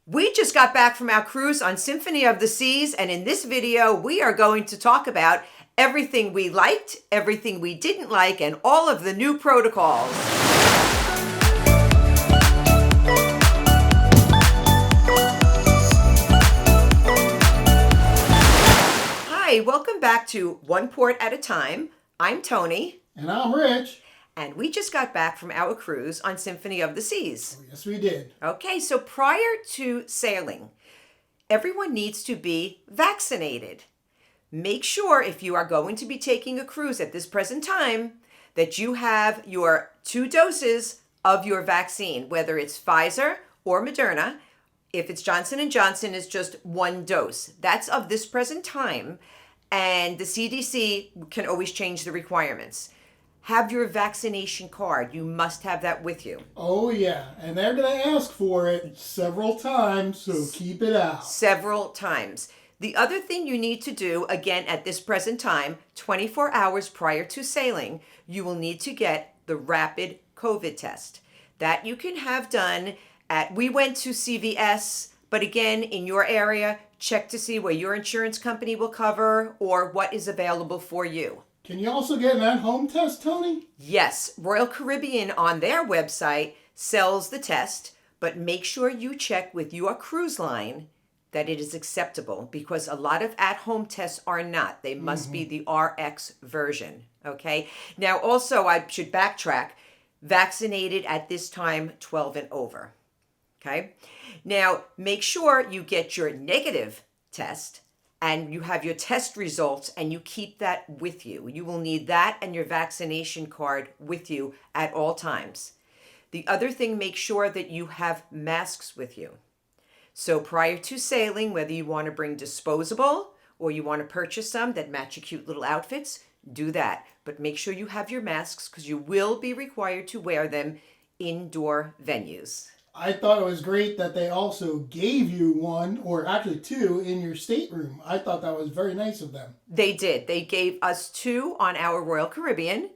We just got back from our cruise on Symphony of the Seas, and in this video, we are going to talk about everything we liked, everything we didn't like, and all of the new protocols. Hi, welcome back to One Port at a Time. I'm Tony. And I'm Rich. And we just got back from our cruise on Symphony of the Seas. Oh, yes, we did. Okay, so prior to sailing, everyone needs to be vaccinated. Make sure if you are going to be taking a cruise at this present time that you have your 2 doses of your vaccine, whether it's Pfizer or Moderna. If it's Johnson & Johnson, it's just 1 dose. That's of this present time, and the CDC can always change the requirements. Have your vaccination card. You must have that with you. Oh, yeah. And they're going to ask for it several times, so keep it out. Several times. The other thing you need to do, again, at this present time, 24 hours prior to sailing, you will need to get the rapid COVID test. That you can have done we went to CVS, but again, in your area, check to see where your insurance company will cover or what is available for you. Can you also get an at-home test, Tony? Yes, Royal Caribbean on their website sells the test, but make sure you check with your cruise line that it is acceptable, because a lot of at-home tests are not. They must be the RX version, okay? Now, also, I should backtrack. Vaccinated at this time, 12 and over, okay? Now, make sure you get your negative test and you have your test results and you keep that with you. You will need that and your vaccination card with you at all times. The other thing, make sure that you have masks with you. So prior to sailing, whether you want to bring disposable or you want to purchase some that match your cute little outfits, do that. But make sure you have your masks because you will be required to wear them indoor venues. I thought it was great that they also gave you 1, or actually 2, in your stateroom. I thought that was very nice of them. They did. They gave us 2 on our Royal Caribbean,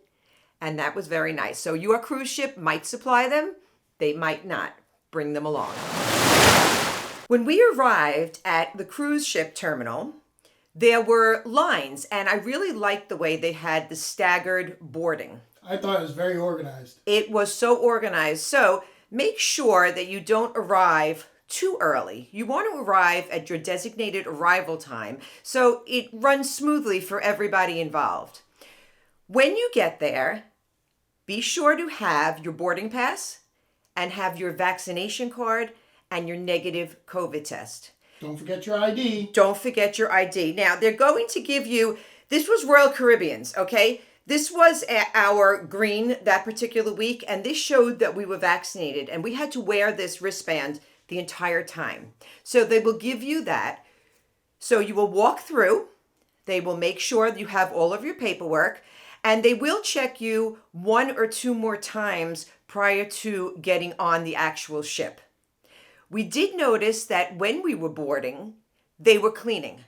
and that was very nice. So your cruise ship might supply them. They might not. Bring them along. When we arrived at the cruise ship terminal, there were lines, and I really liked the way they had the staggered boarding. I thought it was very organized. It was so organized. So make sure that you don't arrive too early. You want to arrive at your designated arrival time so it runs smoothly for everybody involved. When you get there, be sure to have your boarding pass and have your vaccination card and your negative COVID test. Don't forget your ID. Don't forget your ID. Now, they're going to give you, this was Royal Caribbean's, okay? This was our green that particular week, and this showed that we were vaccinated, and we had to wear this wristband the entire time. So they will give you that. So you will walk through. They will make sure that you have all of your paperwork, and they will check you 1 or 2 more times prior to getting on the actual ship. We did notice that when we were boarding, they were cleaning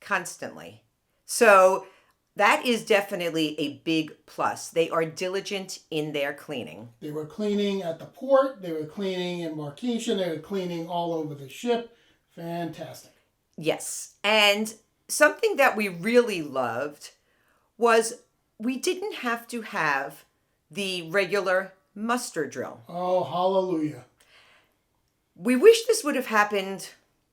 constantly. So that is definitely a big plus. They are diligent in their cleaning. They were cleaning at the port. They were cleaning embarkation. They were cleaning all over the ship. Fantastic. Yes. And something that we really loved was we didn't have to have the regular muster drill. Oh, hallelujah. We wish this would have happened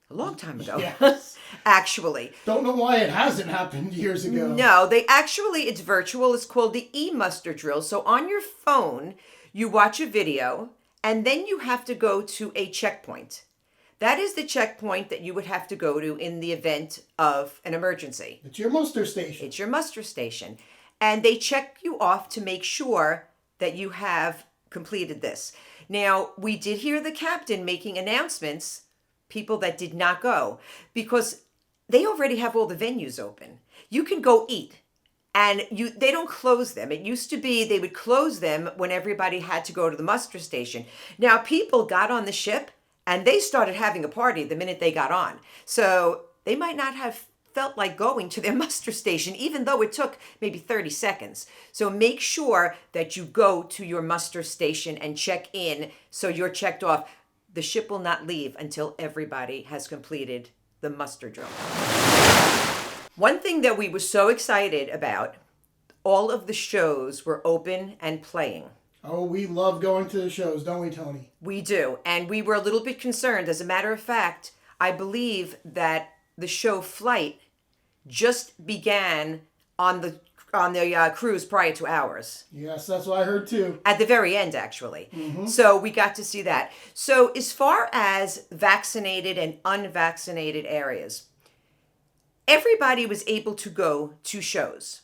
a long time ago. Yes. Actually. Don't know why it hasn't happened years ago. No, it's virtual. It's called the e-muster drill. So on your phone, you watch a video, and then you have to go to a checkpoint. That is the checkpoint that you would have to go to in the event of an emergency. It's your muster station. It's your muster station. And they check you off to make sure that you have completed this. Now, we did hear the captain making announcements, people that did not go, because they already have all the venues open. You can go eat, and they don't close them. It used to be they would close them when everybody had to go to the muster station. Now, people got on the ship, and they started having a party the minute they got on. So they might not have felt like going to their muster station, even though it took maybe 30 seconds. So make sure that you go to your muster station and check in so you're checked off. The ship will not leave until everybody has completed the muster drill. One thing that we were so excited about, all of the shows were open and playing. Oh, we love going to the shows, don't we, Tony? We do. And we were a little bit concerned. As a matter of fact, I believe that the show Flight just began on the cruise prior to ours. Yes, that's what I heard too. At the very end, actually. Mm-hmm. So we got to see that. So as far as vaccinated and unvaccinated areas, everybody was able to go to shows.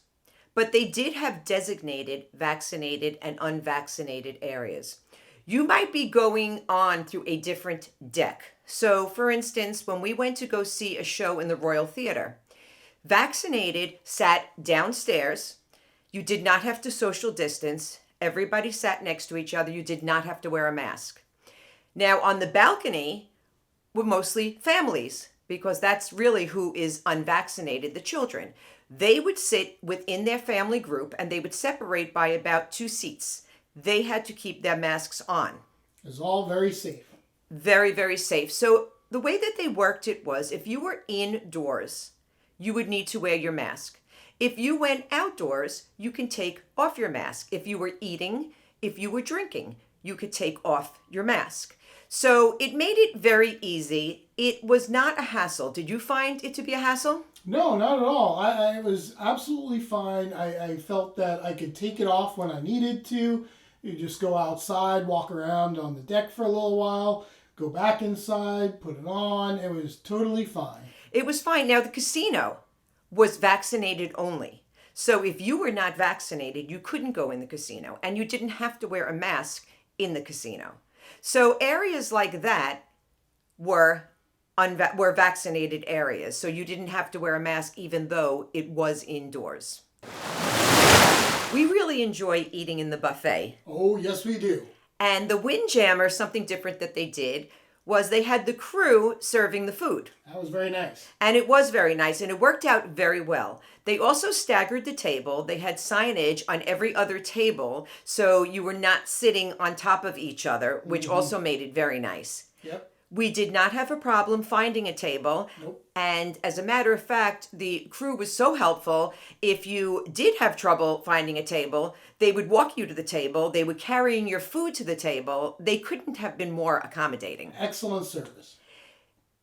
But they did have designated vaccinated and unvaccinated areas. You might be going on through a different deck. So, for instance, when we went to go see a show in the Royal Theater, vaccinated sat downstairs. You did not have to social distance. Everybody sat next to each other. You did not have to wear a mask. Now, on the balcony were mostly families, because that's really who is unvaccinated, the children. They would sit within their family group and they would separate by about 2 seats. They had to keep their masks on. It was all very safe. Very, very safe. So the way that they worked it was, if you were indoors, you would need to wear your mask. If you went outdoors, you can take off your mask. If you were eating, if you were drinking, you could take off your mask. So it made it very easy. It was not a hassle. Did you find it to be a hassle? No, not at all. I was absolutely fine. I felt that I could take it off when I needed to. You just go outside, walk around on the deck for a little while, go back inside, put it on. It was totally fine. It was fine. Now, the casino was vaccinated only. So if you were not vaccinated, you couldn't go in the casino, and you didn't have to wear a mask in the casino. So areas like that were vaccinated areas. So you didn't have to wear a mask even though it was indoors. We really enjoy eating in the buffet. Oh, yes, we do. And the Windjammer, something different that they did, was they had the crew serving the food. That was very nice. And it was very nice, and it worked out very well. They also staggered the table. They had signage on every other table, so you were not sitting on top of each other, which also made it very nice. Yep. We did not have a problem finding a table. Nope. And as a matter of fact, the crew was so helpful. If you did have trouble finding a table, they would walk you to the table. They would carry your food to the table. They couldn't have been more accommodating. Excellent service.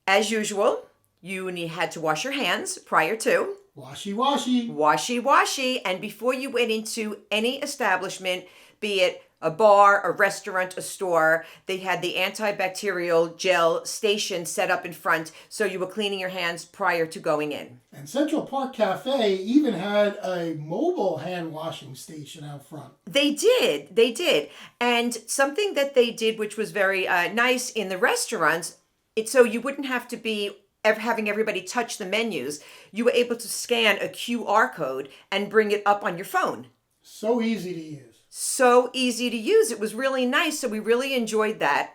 As usual, you had to wash your hands prior to. Washy, washy. Washy, washy. And before you went into any establishment, be it a bar, a restaurant, a store, they had the antibacterial gel station set up in front, so you were cleaning your hands prior to going in. And Central Park Cafe even had a mobile hand washing station out front. They did. And something that they did, which was very nice in the restaurants, so you wouldn't have to be having everybody touch the menus. You were able to scan a QR code and bring it up on your phone. So easy to use. So easy to use. It was really nice, so we really enjoyed that.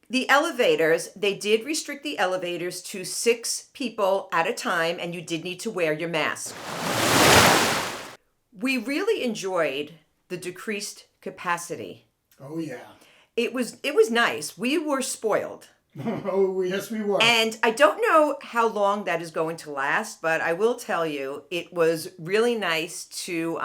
The elevators, they did restrict the elevators to 6 people at a time, and you did need to wear your mask. We really enjoyed the decreased capacity. Oh, yeah. It was nice. We were spoiled. Oh, yes, we were. And I don't know how long that is going to last, but I will tell you, it was really nice to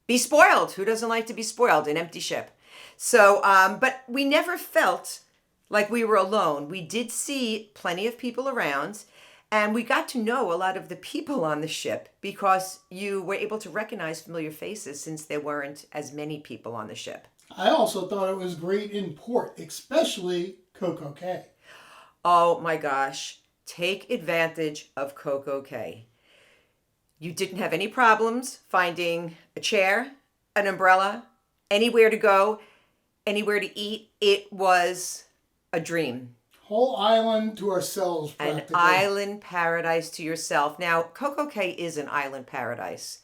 be spoiled. Who doesn't like to be spoiled? An empty ship. So, but we never felt like we were alone. We did see plenty of people around, and we got to know a lot of the people on the ship because you were able to recognize familiar faces since there weren't as many people on the ship. I also thought it was great in port, especially Coco Cay. Oh my gosh. Take advantage of Coco Cay. You didn't have any problems finding a chair, an umbrella, anywhere to go, anywhere to eat. It was a dream. Whole island to ourselves, practically. An island paradise to yourself. Now, Coco Cay is an island paradise,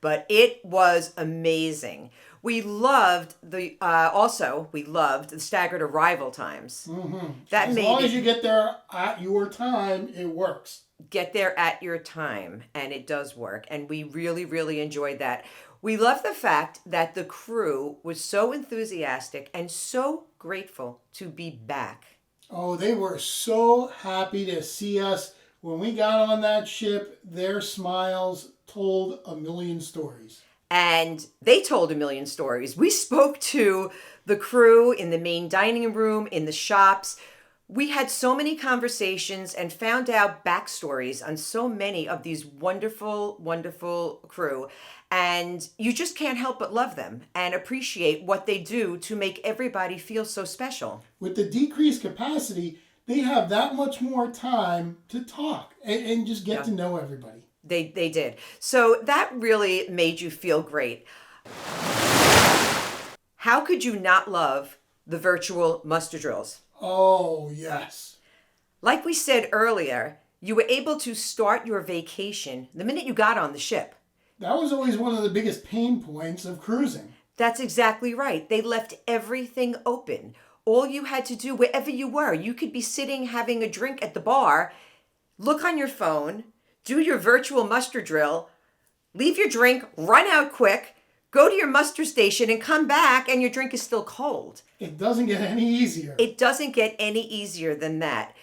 but it was amazing. We loved the staggered arrival times. Mm-hmm. That as made long as you get there at your time, it works. Get there at your time, and it does work. And we really, really enjoyed that. We love the fact that the crew was so enthusiastic and so grateful to be back. Oh, they were so happy to see us. When we got on that ship, their smiles told a million stories. And they told a million stories. We spoke to the crew in the main dining room, in the shops. We had so many conversations and found out backstories on so many of these wonderful, wonderful crew. And you just can't help but love them and appreciate what they do to make everybody feel so special. With the decreased capacity, they have that much more time to talk and just get to know everybody. They did. So that really made you feel great. How could you not love the virtual muster drills? Oh, yes. Like we said earlier, you were able to start your vacation the minute you got on the ship. That was always one of the biggest pain points of cruising. That's exactly right. They left everything open. All you had to do, wherever you were, you could be sitting having a drink at the bar, look on your phone, do your virtual muster drill, leave your drink, run out quick, go to your muster station and come back and your drink is still cold. It doesn't get any easier. It doesn't get any easier than that.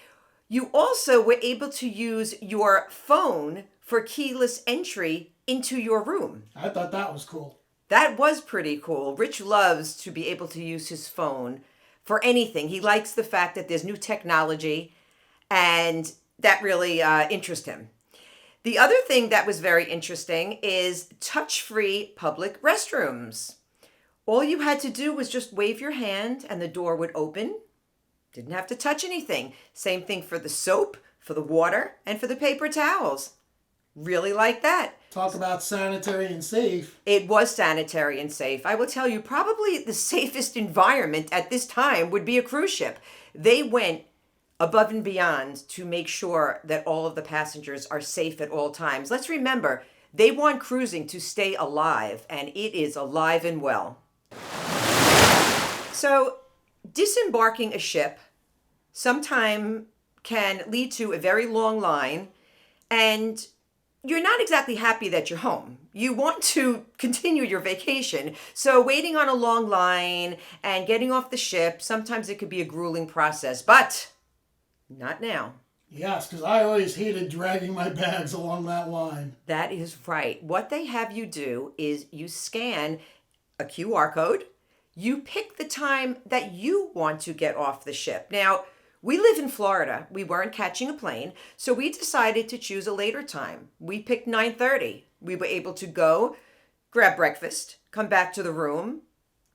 You also were able to use your phone for keyless entry into your room. I thought that was cool. That was pretty cool. Rich loves to be able to use his phone for anything. He likes the fact that there's new technology, and that really interests him. The other thing that was very interesting is touch-free public restrooms. All you had to do was just wave your hand and the door would open. Didn't have to touch anything. Same thing for the soap, for the water, and for the paper towels. Really like that. Talk about sanitary and safe. It was sanitary and safe. I will tell you, probably the safest environment at this time would be a cruise ship. They went above and beyond to make sure that all of the passengers are safe at all times. Let's remember, they want cruising to stay alive, and it is alive and well. So, disembarking a ship sometime can lead to a very long line, and you're not exactly happy that you're home. You want to continue your vacation. So waiting on a long line and getting off the ship, sometimes it could be a grueling process, but not now. Yes, because I always hated dragging my bags along that line. That is right. What they have you do is you scan a QR code. You pick the time that you want to get off the ship. Now, we live in Florida. We weren't catching a plane, so we decided to choose a later time. We picked 9:30. We were able to go, grab breakfast, come back to the room,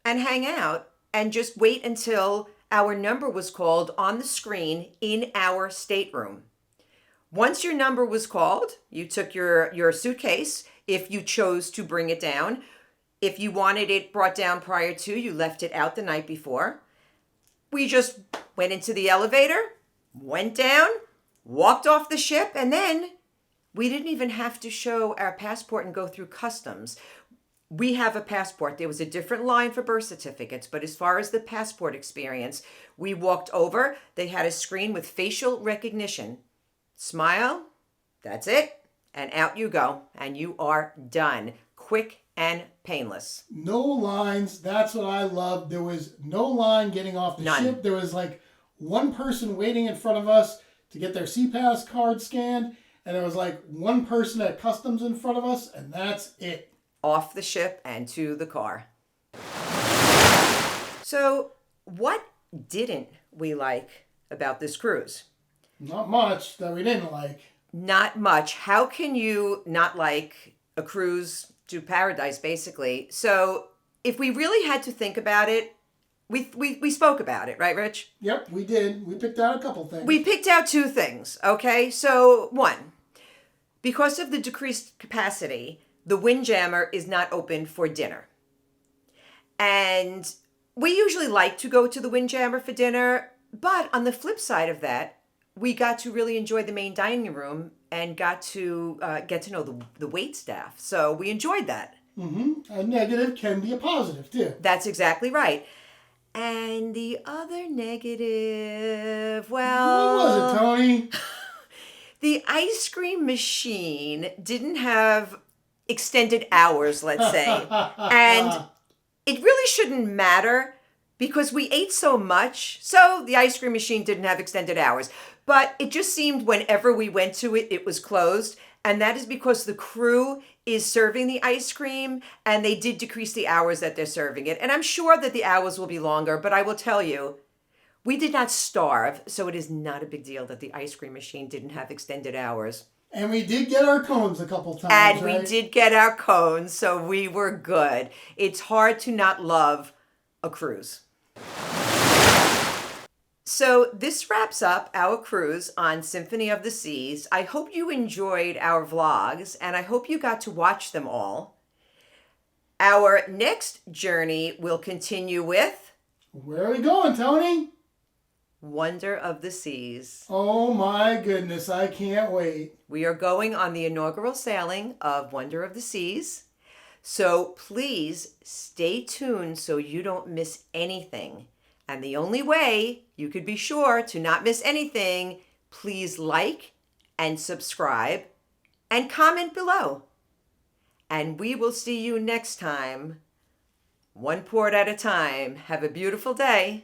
and hang out, and just wait until our number was called on the screen in our stateroom. Once your number was called, you took your suitcase, if you chose to bring it down. If you wanted it brought down prior to, you left it out the night before. We just went into the elevator, went down, walked off the ship, and then we didn't even have to show our passport and go through customs. We have a passport. There was a different line for birth certificates, but as far as the passport experience, we walked over. They had a screen with facial recognition. Smile, that's it, and out you go, and you are done. Quick and painless. No lines. That's what I loved. There was no line getting off the None. ship. There was like one person waiting in front of us to get their CPAS card scanned, and there was like one person at customs in front of us, and that's it. Off the ship and to the car. So, what didn't we like about this cruise? Not much that we didn't like. Not much. How can you not like a cruise to paradise, basically? So, if we really had to think about it, we spoke about it, right, Rich? Yep, we did. We picked out a couple things. We picked out two things, okay? So, one, because of the decreased capacity, the Windjammer is not open for dinner. And we usually like to go to the Windjammer for dinner, but on the flip side of that, we got to really enjoy the main dining room and got to get to know the wait staff. So we enjoyed that. Mm-hmm. A negative can be a positive, too. That's exactly right. And the other negative, well... What was it, Tony? The ice cream machine didn't have extended hours, let's say. And it really shouldn't matter because we ate so much. So the ice cream machine didn't have extended hours. But it just seemed whenever we went to it, it was closed. And that is because the crew is serving the ice cream and they did decrease the hours that they're serving it. And I'm sure that the hours will be longer, but I will tell you, we did not starve. So it is not a big deal that the ice cream machine didn't have extended hours. And we did get our cones a couple times, And right? we did get our cones, so we were good. It's hard to not love a cruise. So this wraps up our cruise on Symphony of the Seas. I hope you enjoyed our vlogs, and I hope you got to watch them all. Our next journey will continue with Where are we going, Tony? Wonder of the Seas. Oh my goodness, I can't wait. We are going on the inaugural sailing of Wonder of the Seas. So please stay tuned so you don't miss anything. And the only way you could be sure to not miss anything, please like and subscribe and comment below. And we will see you next time. One port at a time. Have a beautiful day.